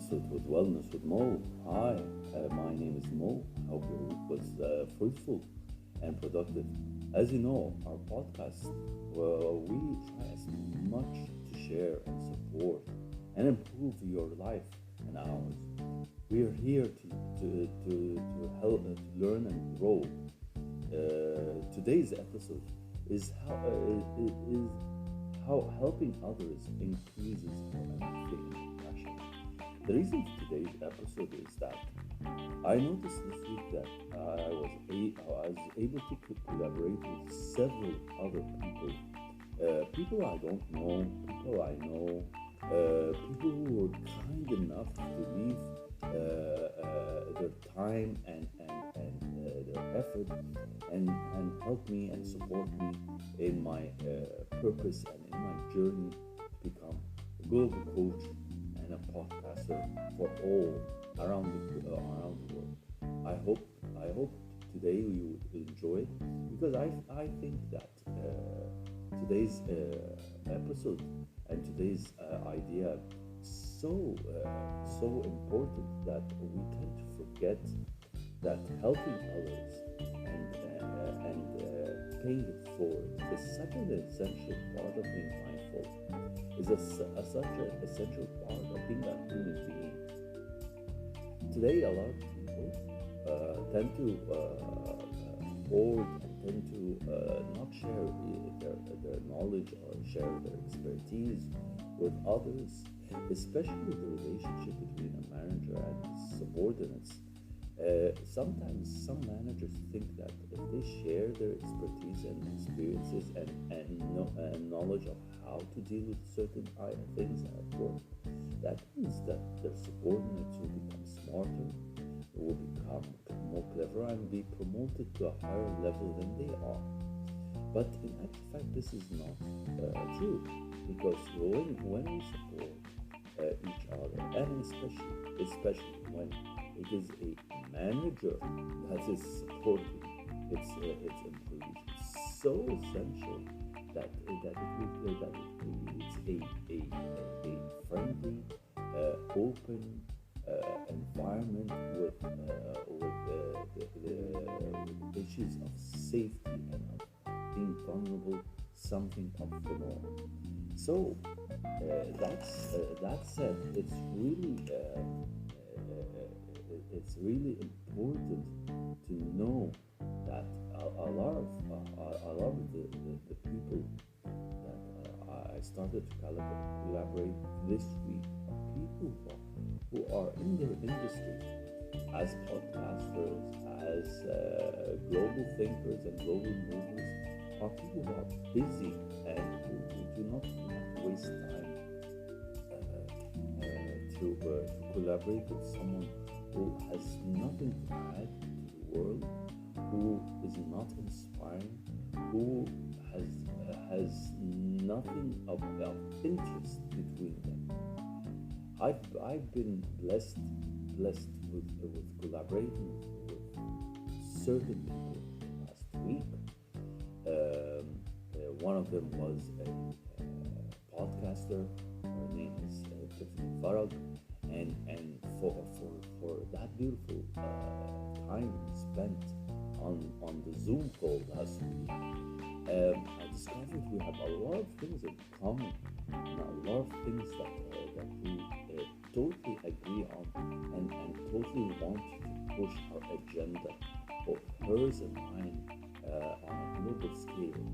episode with Wellness with Mo. Hi, my name is Mo. I hope your week was fruitful and productive. As you know, our podcast, well, we try as much to share and support and improve your life and ours. We are here to help to learn and grow. Today's episode is how helping others increases our empathy and compassion. The reason for today's episode is that I noticed this week that I was able to collaborate with several other people, people I don't know, people I know, people who were kind enough to leave their time and their effort and help me and support me in my purpose and in my journey to become a global coach and a podcaster for all around the world. I hope today you will enjoy it because I think that today's episode and today's idea so important that we tend to forget that helping others and paying it forward is such an essential part of being mindful. Is such an essential part of being a human being. Today, a lot of people tend to hoard and tend to not share their knowledge or share their expertise with others, especially the relationship between a manager and his subordinates. Sometimes some managers think that if they share their expertise and experiences and knowledge of how to deal with certain things at work, that means that their subordinates will become smarter, will become more clever, and be promoted to a higher level than they are. But in actual fact, this is not true because when we support each other, and especially when it is a manager that is supporting its employees, it's so essential that it creates a friendly, open environment with the issues of safety and of being vulnerable, something of the norm. So that said, it's really important to know that a lot of the people that I started to collaborate this week are people who are in their industry as podcasters, as global thinkers and global movers, are people who are busy and who do not waste time to collaborate with someone who has nothing to add to the world, who is not inspiring, who has nothing of interest between them. I've been blessed with collaborating with certain people last week. One of them was a podcaster. Her name is Tiffany Farag, and for that beautiful time spent on the Zoom call last week, I discovered we have a lot of things in common and a lot of things that we totally agree on and totally want to push our agenda, both hers and mine, on a global scale.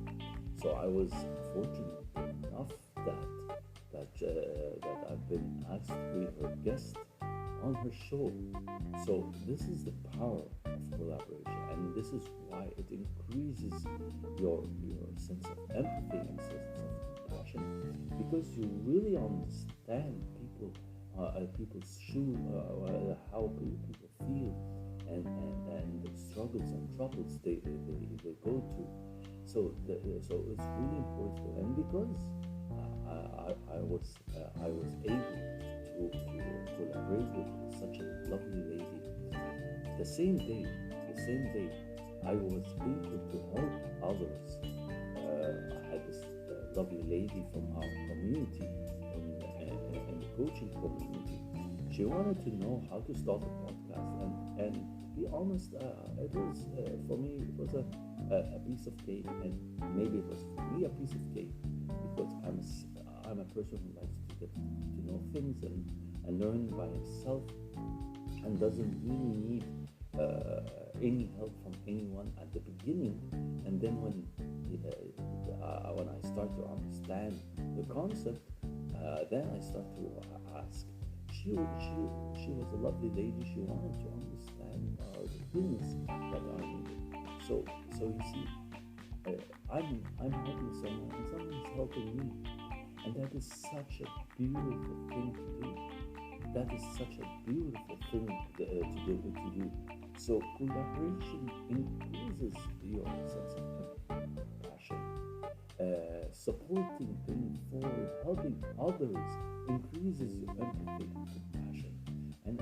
So I was fortunate enough that I've been asked to be her guest on her show. So this is the power of collaboration, and this is why it increases your sense of empathy and sense of compassion, because you really understand people's shoe, how people feel, and the struggles and troubles they go through. So it's really important, and because I was able to collaborate with such a lovely lady. The same day, I was able to help others. I had this lovely lady from our community in the coaching community. She wanted to know how to start a podcast, and to be honest, it was for me it was a piece of cake, and maybe it was for me a piece of cake because I'm a person who likes to get to know things and learn by himself and doesn't really need any help from anyone at the beginning. And then when I start to understand the concept, then I start to ask. She was a lovely lady. She wanted to understand the things that are needed. So you see, I'm helping someone, and someone's helping me, and that is such a beautiful thing to do. That is such a beautiful thing to do. So collaboration increases your sense of passion. Supporting, paying forward, helping others increases your empathy and compassion. And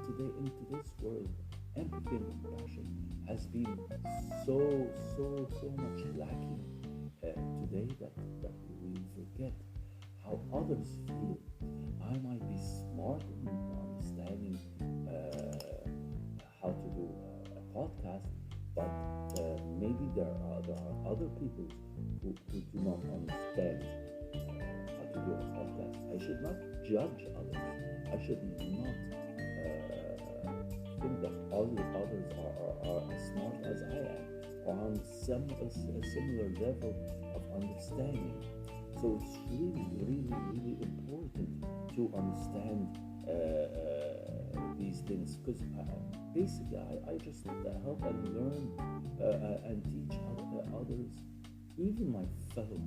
today in today's world, empathy and compassion has been so much lacking today that we really forget how others feel. I might be smart in understanding how to do a podcast, but maybe there are other people who do not understand how to do a podcast. I should not judge others. I should not think that others are as smart as I am or on a similar level of understanding. So it's really important to understand these things, because basically I just help and learn and teach others, even my fellow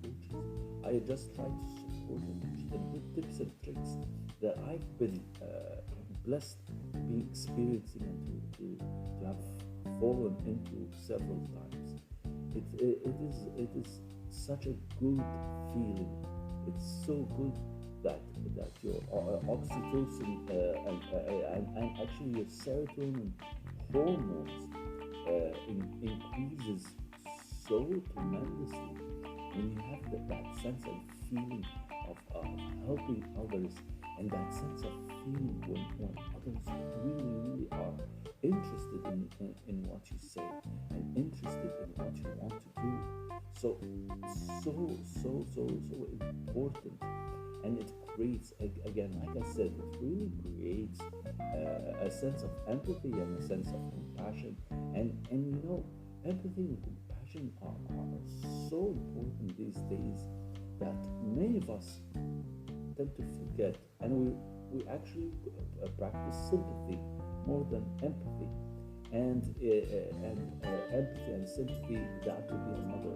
coaches. I just try to support and teach them with tips and tricks that I've been blessed to be experiencing and to have fallen into several times. It is such a good feeling. It's so good that your oxytocin and actually your serotonin hormones increases so tremendously when you have that sense of feeling of helping others, and that sense of feeling when others really are interested in what you say and interested in what you want to do. So important, and it creates, again, like I said, it really creates a sense of empathy and a sense of compassion, and empathy and compassion are so important these days that many of us tend to forget, and we actually practice sympathy more than empathy. And empathy and sympathy, that would be another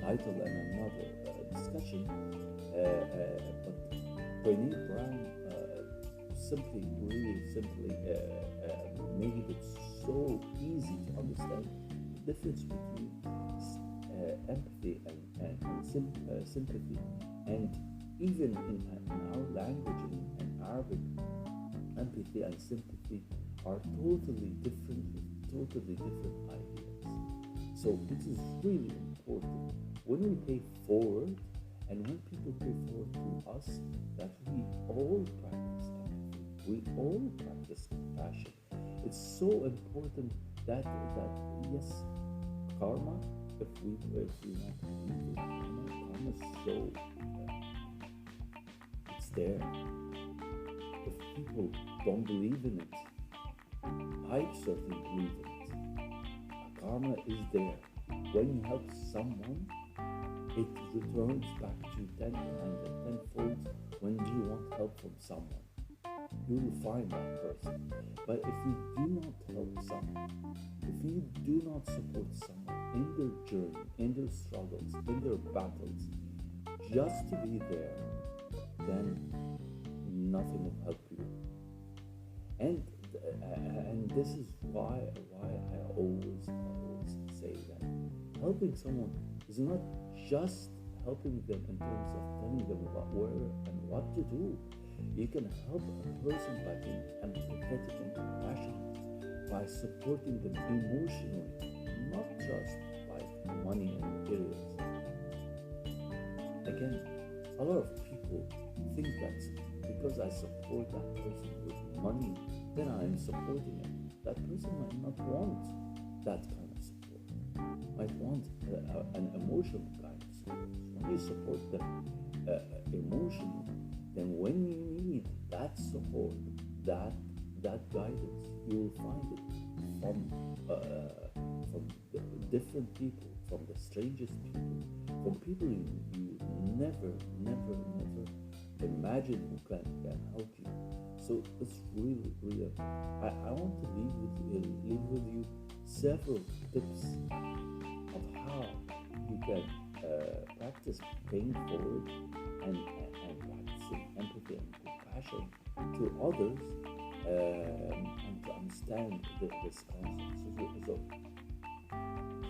title and another discussion. But Brené Brown really simply made it so easy to understand the difference between empathy and sympathy. And even in our language, in Arabic, empathy and sympathy are totally different ideas. So it is really important when we pay forward and when people pay forward to us that we all practice empathy, we all practice compassion. It's so important that yes, karma, if we want to believe in karma is so it's there. If people don't believe in it, I certainly believe in it. Karma is there. When you help someone, it returns back to you 10 times and tenfold. When do you want help from someone? You will find that person. But if you do not help someone, if you do not support someone in their journey, in their struggles, in their battles, just to be there, then nothing will help you. And this is why I always say that helping someone is not just helping them in terms of telling them where and what to do. You can help a person by being empathetic and compassionate, by supporting them emotionally, not just by money and materials. Again, A lot of people think that because I support that person with money, then I am supporting him. That person might not want that kind of support, might want an emotional kind of support. When you support them emotionally, then when you need that support, that that guidance, you will find it from different people, from the strangest people, from people you never, never, never imagine who can help you. So it's really, really important. I want to leave with you several tips of how you can practice paying forward and practicing empathy and compassion to others, and to understand this concept. So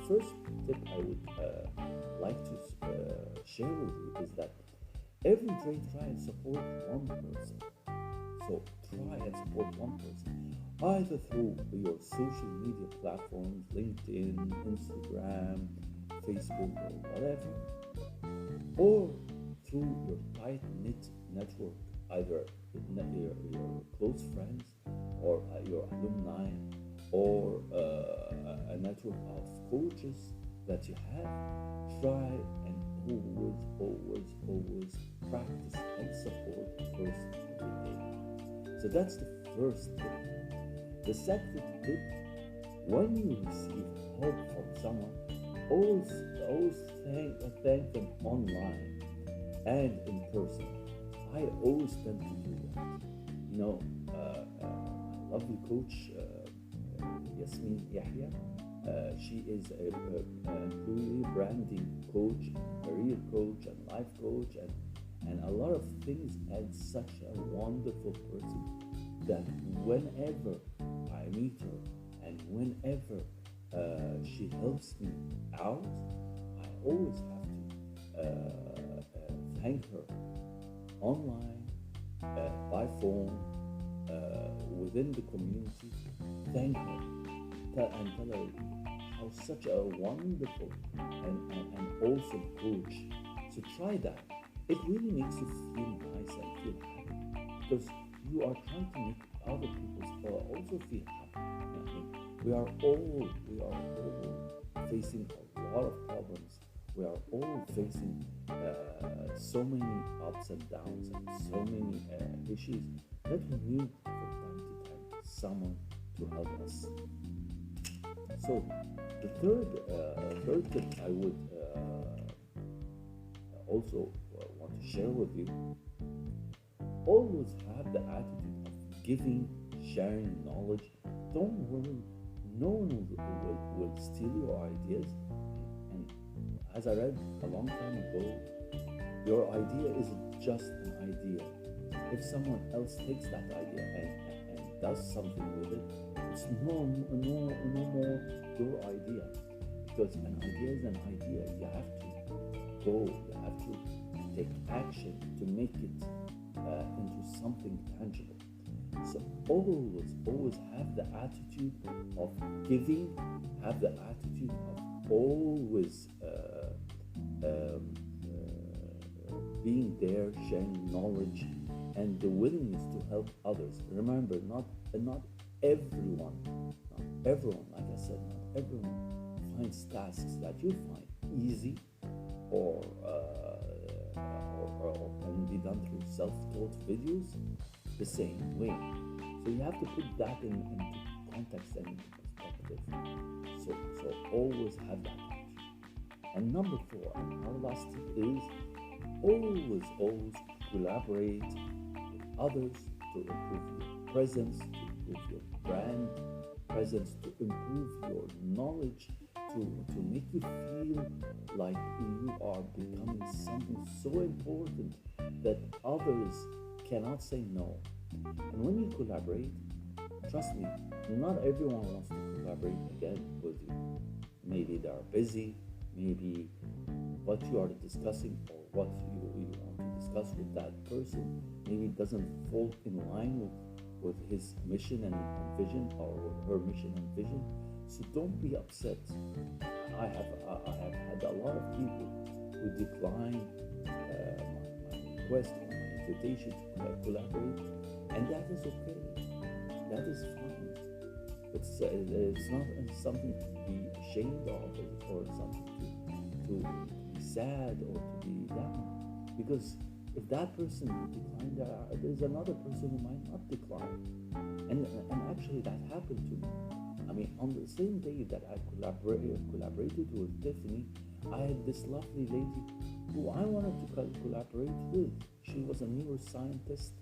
first tip I would like to share with you is that every day try and support one person. So try and support one person, either through your social media platforms, LinkedIn, Instagram, Facebook, or whatever, or through your tight-knit network, either your close friends or your alumni, or a network of coaches that you have. Try and always practice and support a person every day. So that's the first tip. The second tip, when you receive help from someone, always thank them online and in person. I always tend to do that. You know, my lovely coach, Yasmin Yahya, she is an employee branding coach, career coach, and life coach, and a lot of things, and such a wonderful person that whenever I meet her and whenever she helps me out, I always have to thank her online, by phone, within the community. Thank her and tell her how such a wonderful and awesome coach. So try that. It really makes you feel nice and feel happy, because you are trying to make other people also feel happy. I mean, we are all facing a lot of problems. We are all facing so many ups and downs and so many issues that we need from time to time someone to help us. So the third tip I would also want to share with you: always have the attitude of giving, sharing knowledge. Don't worry, no one will steal your ideas. And as I read a long time ago, your idea isn't just an idea. If someone else takes that idea and does something with it, it's no more your idea. Because an idea is an idea. You have to go, you have to take action to make it into something tangible. So always have the attitude of giving, have the attitude of always being there, sharing knowledge, and the willingness to help others. Remember, not everyone, like I said, not everyone finds tasks that you find easy or can be done through self-taught videos the same way. So you have to put that into context and into perspective. So always have that attitude. And number four, and our last tip is always collaborate with others to improve your presence, to improve your brand presence, to improve your knowledge, to make you feel like you are becoming something so important that others cannot say no. And when you collaborate, trust me, not everyone wants to collaborate again with you. Maybe they are busy, maybe what you are discussing or what you want to discuss with that person maybe doesn't fall in line with his mission and vision, or her mission and vision. So don't be upset. I have had a lot of people who decline my request or my invitation to collaborate, and that is okay. That is fine. It's not something to be ashamed of, or something to be sad or to be down. Because if that person declined, there's another person who might not decline. And actually, that happened to me. I mean, on the same day that I collaborated with Tiffany, I had this lovely lady who I wanted to collaborate with. She was a neuroscientist,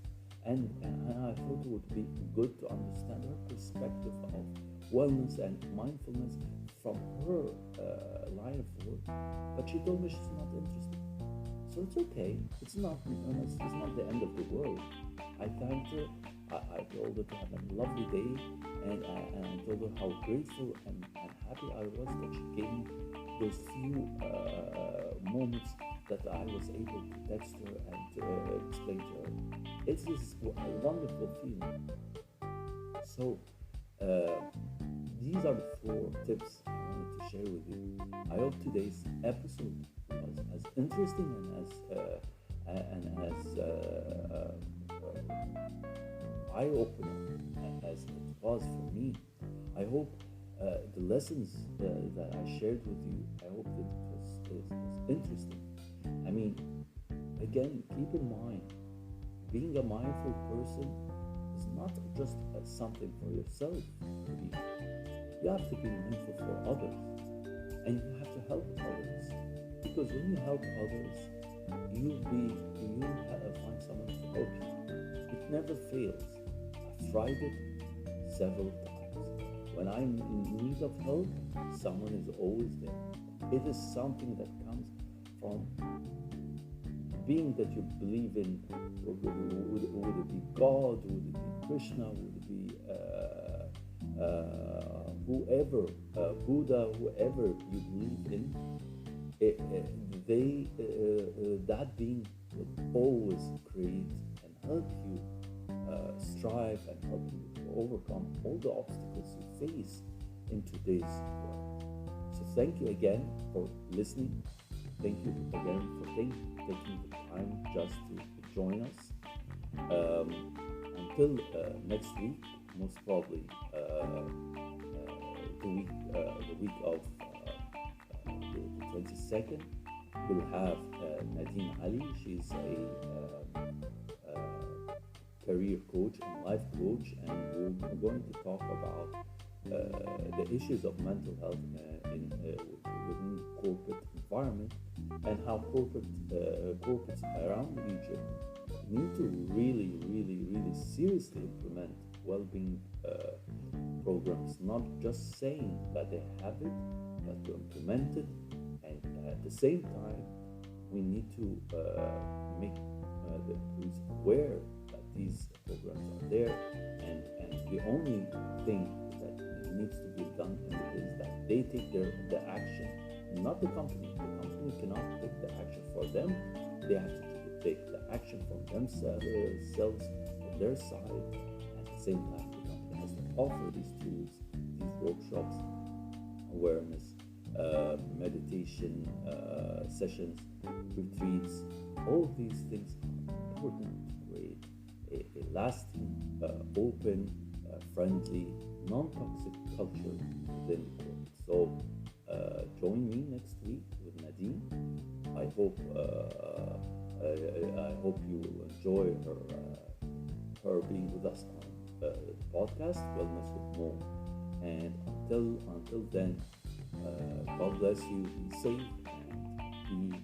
and I thought it would be good to understand her perspective of wellness and mindfulness from her line of work. But she told me she's not interested. So it's okay. It's not the end of the world. I thanked her. I told her to have a lovely day, and I told her how grateful and happy I was that she gave me those few moments that I was able to text her and to explain to her. It's this wonderful feeling. So these are the 4 tips I wanted to share with you. I hope today's episode was as interesting and as eye-opener as it was for me. I hope the lessons that I shared with you, I hope that it was interesting. I mean, again, keep in mind, being a mindful person is not just something for yourself to be. You have to be mindful for others, and you have to help others. Because when you help others, you find someone to help you. It never fails. I've tried it several times. When I'm in need of help, someone is always there. It is something that comes from being that you believe in. Would it be God? Would it be Krishna? Would it be whoever, Buddha, whoever you believe in? That being will always create and help you strive and help you to overcome all the obstacles you face in today's world. So thank you again for listening. Thank you again for taking the time just to join us. Until next week, most probably the week of the 22nd, we'll have Nadine Ali. She's a career coach and life coach, and we're going to talk about the issues of mental health within corporate environment, and how corporates around Egypt need to really, really, really seriously implement well-being programs, not just saying that they have it, but to implement it. And at the same time, we need to make the employees aware that these programs are there, and the only thing that needs to be done is that they take the action, not the company. The company cannot take the action for them. They have to take the action from themselves, from their side. At the same time, the company has to offer these tools, these workshops, awareness, meditation sessions, retreats. All of these things are important to create a lasting, open, friendly, non-toxic culture within the world. So join me next week with Nadine. I hope you will enjoy her being with us on the podcast Wellness with Mo. And until then, God bless you. Be safe and be